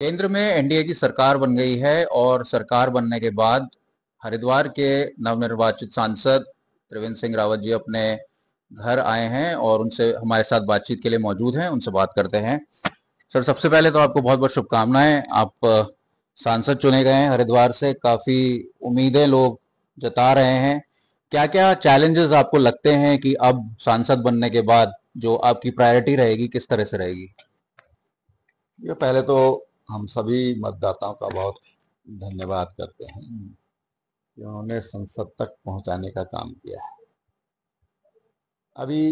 केंद्र में एनडीए की सरकार बन गई है और सरकार बनने के बाद हरिद्वार के नवनिर्वाचित सांसद त्रिवेंद्र सिंह रावत जी अपने घर आए हैं और उनसे हमारे साथ बातचीत के लिए मौजूद हैं। उनसे बात करते हैं। सर, सबसे पहले तो आपको बहुत बहुत शुभकामनाएं। आप सांसद चुने गए हैं हरिद्वार से। काफी उम्मीदें लोग जता रहे हैं। क्या क्या चैलेंजेस आपको लगते हैं कि अब सांसद बनने के बाद जो आपकी प्रायोरिटी रहेगी, किस तरह से रहेगी? ये पहले तो हम सभी मतदाताओं का बहुत धन्यवाद करते हैं कि उन्होंने संसद तक पहुंचाने का काम किया है। अभी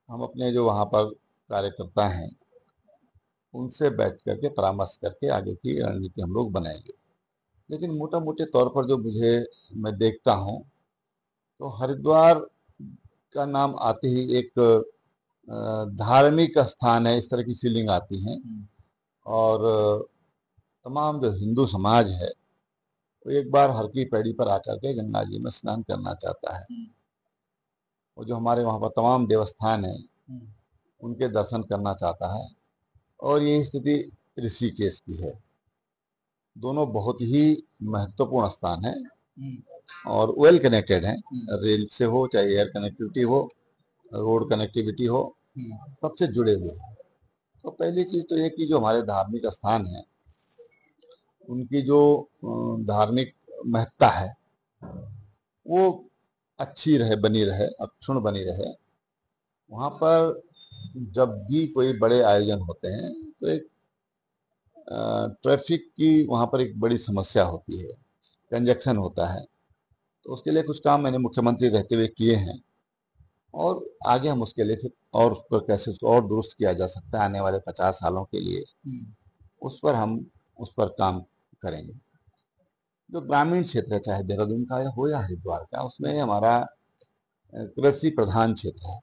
हम अपने जो वहाँ पर कार्यकर्ता हैं उनसे बैठ करके परामर्श करके आगे की रणनीति हम लोग बनाएंगे। लेकिन मोटा मोटे तौर पर जो मैं देखता हूँ तो हरिद्वार का नाम आते ही एक धार्मिक स्थान है, इस तरह की फीलिंग आती है। और तमाम जो हिंदू समाज है वो एक बार हर की पैड़ी पर आकर के गंगा जी में स्नान करना चाहता है। और जो हमारे वहाँ पर तमाम देवस्थान है उनके दर्शन करना चाहता है। और ये स्थिति ऋषिकेश की है। दोनों बहुत ही महत्वपूर्ण स्थान है और वेल कनेक्टेड हैं। रेल से हो चाहे एयर कनेक्टिविटी हो, रोड कनेक्टिविटी हो, सबसे जुड़े हुए हैं। तो पहली चीज तो ये कि जो हमारे धार्मिक स्थान है उनकी जो धार्मिक महत्ता है वो अच्छी रहे, बनी रहे, अक्षुण्ण बनी रहे। वहाँ पर जब भी कोई बड़े आयोजन होते हैं तो एक ट्रैफिक की वहाँ पर एक बड़ी समस्या होती है, कंजक्शन होता है। तो उसके लिए कुछ काम मैंने मुख्यमंत्री रहते हुए किए हैं और आगे हम उसके लिए फिर और उस पर कैसे उसको और दुरुस्त किया जा सकता है आने वाले 50 सालों के लिए, उस पर हम उस पर काम करेंगे। जो ग्रामीण क्षेत्र है चाहे देहरादून का हो या हरिद्वार का, उसमें हमारा कृषि प्रधान क्षेत्र है।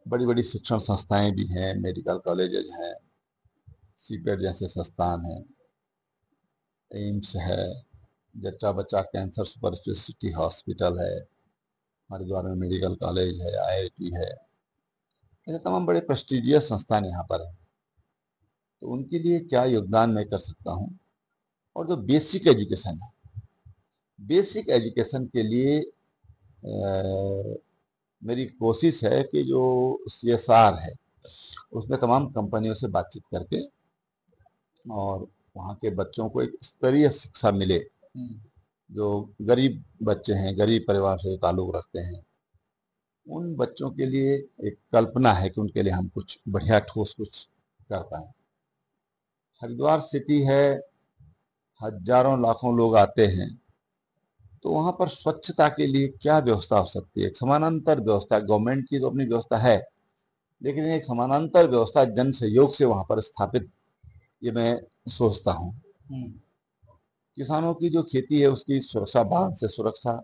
बड़ी बड़ी शिक्षण संस्थाएं भी हैं, मेडिकल कॉलेजेस हैं, सीपेट जैसे संस्थान हैं, एम्स है, जच्चा बच्चा कैंसर सुपर स्पेशलिटी हॉस्पिटल है, हरिद्वार में मेडिकल कॉलेज है, आईआईटी है। ऐसे तमाम बड़े प्रेस्टिजियस संस्थान यहाँ पर हैं। तो उनके लिए क्या योगदान मैं कर सकता हूँ। और जो बेसिक एजुकेशन है, बेसिक एजुकेशन के लिए मेरी कोशिश है कि जो सीएसआर है उसमें तमाम कंपनियों से बातचीत करके और वहाँ के बच्चों को एक स्तरीय शिक्षा मिले। जो गरीब बच्चे हैं, गरीब परिवार से ताल्लुक रखते हैं, उन बच्चों के लिए एक कल्पना है कि उनके लिए हम कुछ बढ़िया ठोस कुछ कर पाए। हरिद्वार सिटी है, हजारों लाखों लोग आते हैं, तो वहाँ पर स्वच्छता के लिए क्या व्यवस्था हो सकती है? एक समानांतर व्यवस्था, गवर्नमेंट की तो अपनी व्यवस्था है, लेकिन एक समानांतर व्यवस्था जन सहयोग से वहाँ पर स्थापित, ये मैं सोचता हूँ। किसानों की जो खेती है उसकी सुरक्षा, बाढ़ से सुरक्षा,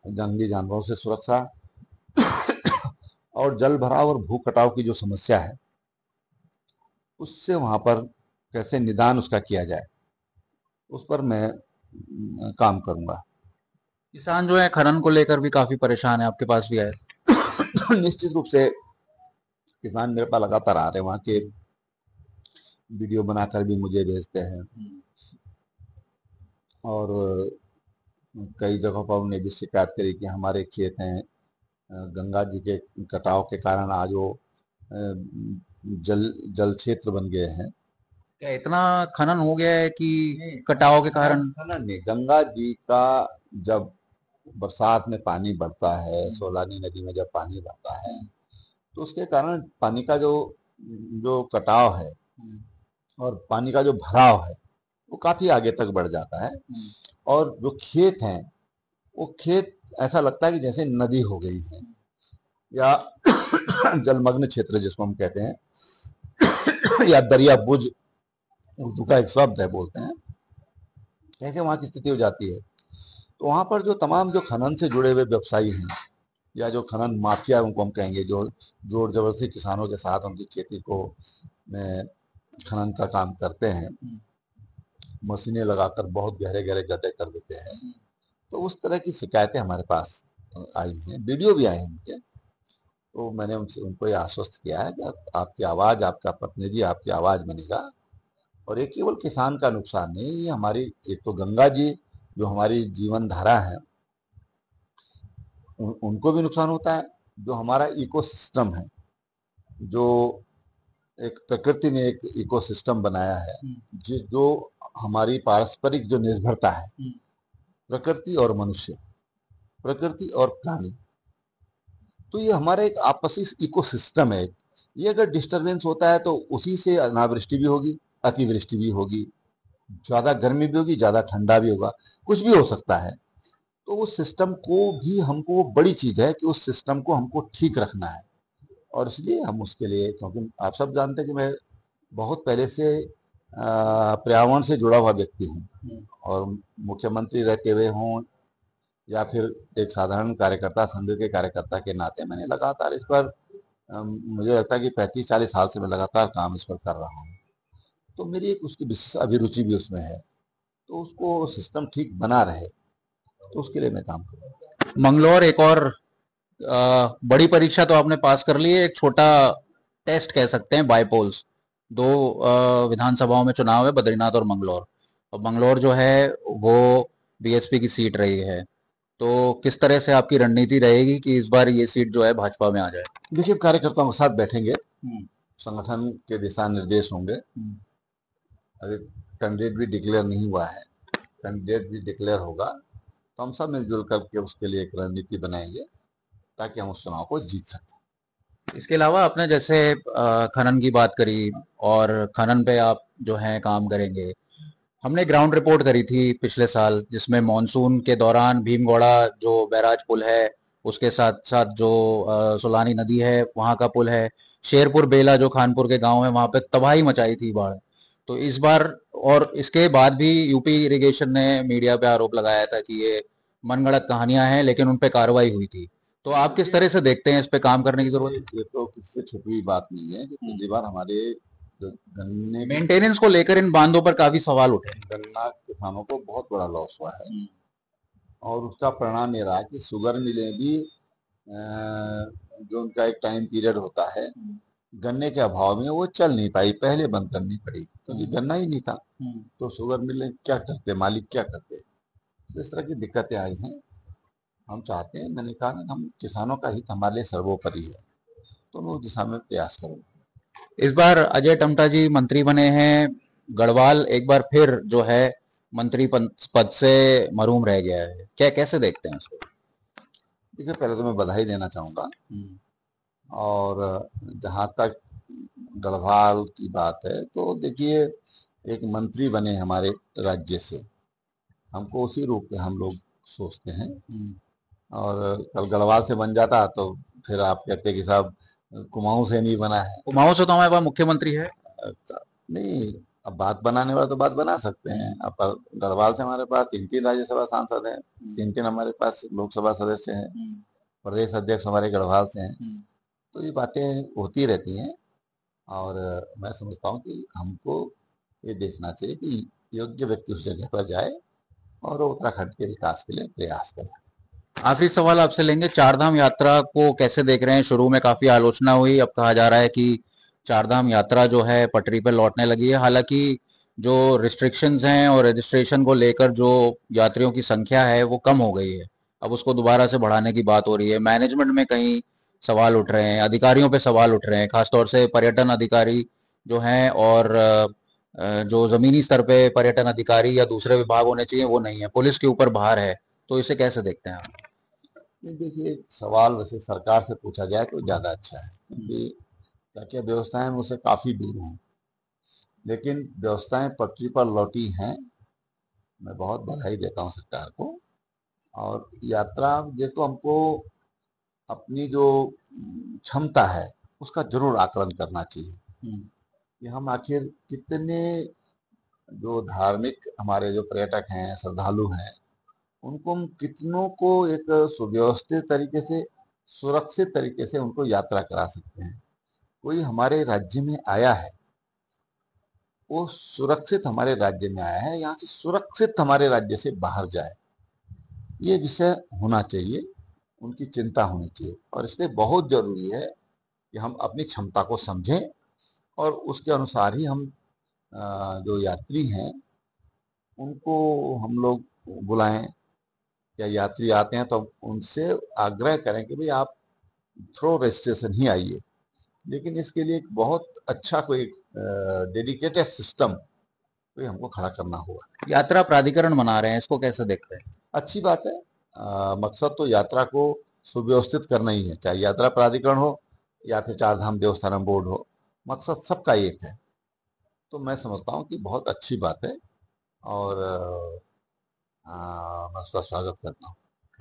जंगली जानवरों से सुरक्षा और जल भराव और भू कटाव की जो समस्या है उससे वहाँ पर कैसे निदान उसका किया जाए, उस पर मैं काम करूंगा। किसान जो है खनन को लेकर भी काफी परेशान है, आपके पास भी आए? निश्चित रूप से किसान मेरे पास लगातार आ रहे हैं, वहाँ के वीडियो बनाकर भी मुझे भेजते हैं। और कई जगहों पर उन्हें भी शिकायत करी कि हमारे खेत हैं गंगा जी के कटाव के कारण आज वो जल जल क्षेत्र बन गए हैं। क्या इतना खनन हो गया है कि नहीं, कटाव के कारण? खनन नहीं, गंगा जी का जब बरसात में पानी बढ़ता है, सोलानी नदी में जब पानी बढ़ता है तो उसके कारण पानी का जो जो कटाव है और पानी का जो भराव है वो काफी आगे तक बढ़ जाता है। और जो खेत हैं वो खेत ऐसा लगता है कि जैसे नदी हो गई है, या जलमग्न क्षेत्र जिसको हम कहते हैं, या दरिया बुझ उर्दू का एक शब्द है बोलते हैं, कैसे वहाँ की स्थिति हो जाती है। तो वहाँ पर जो तमाम जो खनन से जुड़े हुए व्यवसायी हैं या जो खनन माफिया उनको हम कहेंगे, जो जोर जबरदस्ती किसानों के साथ उनकी खेती को में खनन का काम करते हैं, मशीनें लगाकर बहुत गहरे गहरे गड्ढे कर देते हैं, तो उस तरह की शिकायतें हमारे पास आई हैं, वीडियो भी आए हैं उनके। तो मैंने उनसे उनको ये आश्वस्त किया है कि आपकी आवाज़, आपका प्रतिनिधि आपकी आवाज़ बनेगा। और ये केवल किसान का नुकसान नहीं, ये हमारी, एक तो गंगा जी जो हमारी जीवन धारा है, उनको भी नुकसान होता है। जो हमारा इकोसिस्टम है, जो एक प्रकृति ने एक इकोसिस्टम बनाया है, जो हमारी पारस्परिक जो निर्भरता है, प्रकृति और मनुष्य, प्रकृति और प्राणी, तो ये हमारा एक आपसी इकोसिस्टम है। ये अगर डिस्टरबेंस होता है तो उसी से अनावृष्टि भी होगी, अतिवृष्टि भी होगी, ज्यादा गर्मी भी होगी, ज्यादा ठंडा भी होगा, कुछ भी हो सकता है। तो उस सिस्टम को भी हमको, वो बड़ी चीज है कि उस सिस्टम को हमको ठीक रखना है। और इसलिए हम उसके लिए, क्योंकि आप सब जानते हैं कि मैं बहुत पहले से पर्यावरण से जुड़ा हुआ व्यक्ति हूँ, और मुख्यमंत्री रहते हुए हों या फिर एक साधारण कार्यकर्ता, संघ के कार्यकर्ता के नाते मैंने लगातार इस पर, मुझे लगता है कि 35-40 साल से मैं लगातार काम इस पर कर रहा हूँ। तो मेरी एक उसकी विशेष अभिरुचि भी उसमें है, तो उसको सिस्टम ठीक बना रहे, तो उसके लिए मैं काम करूँ। मंगलौर एक और बड़ी परीक्षा तो आपने पास कर ली है, एक छोटा टेस्ट कह सकते हैं, बायपोल्स। दो विधानसभाओं में चुनाव है, बद्रीनाथ और मंगलौर। और मंगलौर जो है वो बीएसपी की सीट रही है। तो किस तरह से आपकी रणनीति रहेगी कि इस बार ये सीट जो है भाजपा में आ जाए? देखिए, कार्यकर्ताओं के साथ बैठेंगे, संगठन के दिशा निर्देश होंगे। अभी कैंडिडेट भी डिक्लेयर नहीं हुआ है, कैंडिडेट भी डिक्लेयर होगा तो हम सब मिलजुल करके उसके लिए एक रणनीति बनाएंगे ताकि हम उस चुनाव को जीत सकें। इसके अलावा आपने जैसे खनन की बात करी, और खनन पे आप जो है काम करेंगे। हमने ग्राउंड रिपोर्ट करी थी पिछले साल, जिसमें मॉनसून के दौरान भीमगौड़ा जो बैराज पुल है, उसके साथ साथ जो सुलानी नदी है वहां का पुल है, शेरपुर बेला जो खानपुर के गांव है, वहां पे तबाही मचाई थी बाढ़। तो इस बार, और इसके बाद भी यूपी इरिगेशन ने मीडिया पे आरोप लगाया था कि ये मनगढ़ंत कहानियां हैं, लेकिन उन पे कार्रवाई हुई थी। तो आप किस तरह से देखते हैं, इस पे काम करने की जरूरत है? ये तो किसी से छुपी हुई बात नहीं है कि पिछली बार हमारे जो गन्ने मेंटेनेंस को लेकर इन बांधों पर काफी सवाल उठे। गन्ना किसानों को बहुत बड़ा लॉस हुआ है, और उसका परिणाम ये रहा कि शुगर मिलें भी, जो उनका एक टाइम पीरियड होता है, गन्ने के अभाव में वो चल नहीं पाई, पहले बंद करनी पड़ी क्योंकि गन्ना ही नहीं था। तो शुगर मिलें क्या करते, मालिक क्या करते, तो इस तरह की दिक्कतें आई हैं। हम चाहते हैं, मैंने कहा ना, हम किसानों का हित हमारे लिए सर्वोपरि है, तो मैं उस दिशा में प्रयास करूंगा। इस बार अजय टमटा जी मंत्री बने हैं। गढ़वाल एक बार फिर जो है मंत्री पद से महरूम रह गया है, क्या कैसे देखते हैं उसको? देखिए, पहले तो मैं बधाई देना चाहूंगा। और जहां तक गढ़वाल की बात है, तो देखिए, एक मंत्री बने हमारे राज्य से, हमको उसी रूप में हम लोग सोचते हैं। और कल गढ़वाल से बन जाता तो फिर आप कहते कि साहब कुमाऊं से नहीं बना है। कुमाऊं से तो हमारे पास मुख्यमंत्री है। नहीं, अब बात बनाने वाला तो बात बना सकते हैं। अब पर गढ़वाल से हमारे पास 3-3 राज्यसभा सांसद हैं, 3-3 हमारे पास लोकसभा सदस्य हैं, प्रदेश अध्यक्ष हमारे गढ़वाल से हैं। तो ये बातें होती रहती हैं, और मैं समझता हूँ कि हमको ये देखना चाहिए कि योग्य व्यक्ति उस जगह पर जाए और वो उत्तराखंड के विकास के लिए प्रयास करें। आखिरी सवाल आपसे लेंगे, चारधाम यात्रा को कैसे देख रहे हैं? शुरू में काफी आलोचना हुई, अब कहा जा रहा है कि चारधाम यात्रा जो है पटरी पर लौटने लगी है। हालांकि जो रिस्ट्रिक्शंस हैं और रजिस्ट्रेशन को लेकर जो यात्रियों की संख्या है वो कम हो गई है, अब उसको दोबारा से बढ़ाने की बात हो रही है। मैनेजमेंट में कहीं सवाल उठ रहे हैं, अधिकारियों पे सवाल उठ रहे हैं, खासतौर से पर्यटन अधिकारी जो हैं, और जो जमीनी स्तर पे पर्यटन अधिकारी या दूसरे विभाग होने चाहिए वो नहीं है, पुलिस के ऊपर भार है। तो इसे कैसे देखते हैं आप? देखिए, सवाल वैसे सरकार से पूछा जाए तो ज़्यादा अच्छा है, क्योंकि क्या क्या व्यवस्थाएं मुझसे काफ़ी दूर हैं, लेकिन व्यवस्थाएं पटरी पर लौटी हैं। मैं बहुत बधाई देता हूं सरकार को। और यात्रा देखो, हमको अपनी जो क्षमता है उसका जरूर आकलन करना चाहिए कि हम आखिर कितने, जो धार्मिक हमारे जो पर्यटक हैं, श्रद्धालु हैं, उनको हम कितनों को एक सुव्यवस्थित तरीके से, सुरक्षित तरीके से उनको यात्रा करा सकते हैं। कोई हमारे राज्य में आया है, वो सुरक्षित हमारे राज्य में आया है, यहाँ से सुरक्षित हमारे राज्य से बाहर जाए, ये विषय होना चाहिए। उनकी चिंता होनी चाहिए। और इसलिए बहुत जरूरी है कि हम अपनी क्षमता को समझें और उसके अनुसार ही हम जो यात्री हैं उनको हम लोग बुलाएं, या यात्री आते हैं तो उनसे आग्रह करें कि भाई आप थ्रो रजिस्ट्रेशन ही आइए। लेकिन इसके लिए एक बहुत अच्छा कोई डेडिकेटेड सिस्टम कोई हमको खड़ा करना होगा। यात्रा प्राधिकरण बना रहे हैं, इसको कैसे देखते हैं? अच्छी बात है। मकसद तो यात्रा को सुव्यवस्थित करना ही है, चाहे यात्रा प्राधिकरण हो या फिर चार धाम देवस्थानम बोर्ड हो, मकसद सबका एक है। तो मैं समझता हूँ कि बहुत अच्छी बात है और मैं उसका स्वागत करता हूँ।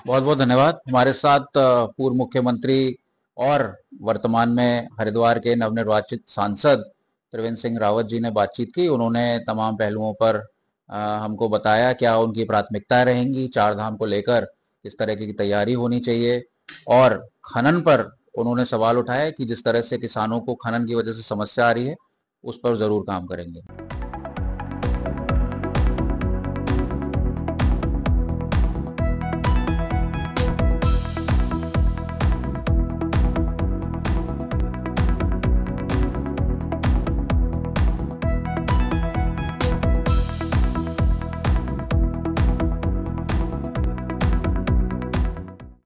बहुत बहुत धन्यवाद। हमारे साथ पूर्व मुख्यमंत्री और वर्तमान में हरिद्वार के नवनिर्वाचित सांसद त्रिवेंद्र सिंह रावत जी ने बातचीत की। उन्होंने तमाम पहलुओं पर हमको बताया क्या उनकी प्राथमिकताएं रहेंगी, चार धाम को लेकर किस तरह की तैयारी होनी चाहिए, और खनन पर उन्होंने सवाल उठाया कि जिस तरह से किसानों को खनन की वजह से समस्या आ रही है उस पर जरूर काम करेंगे।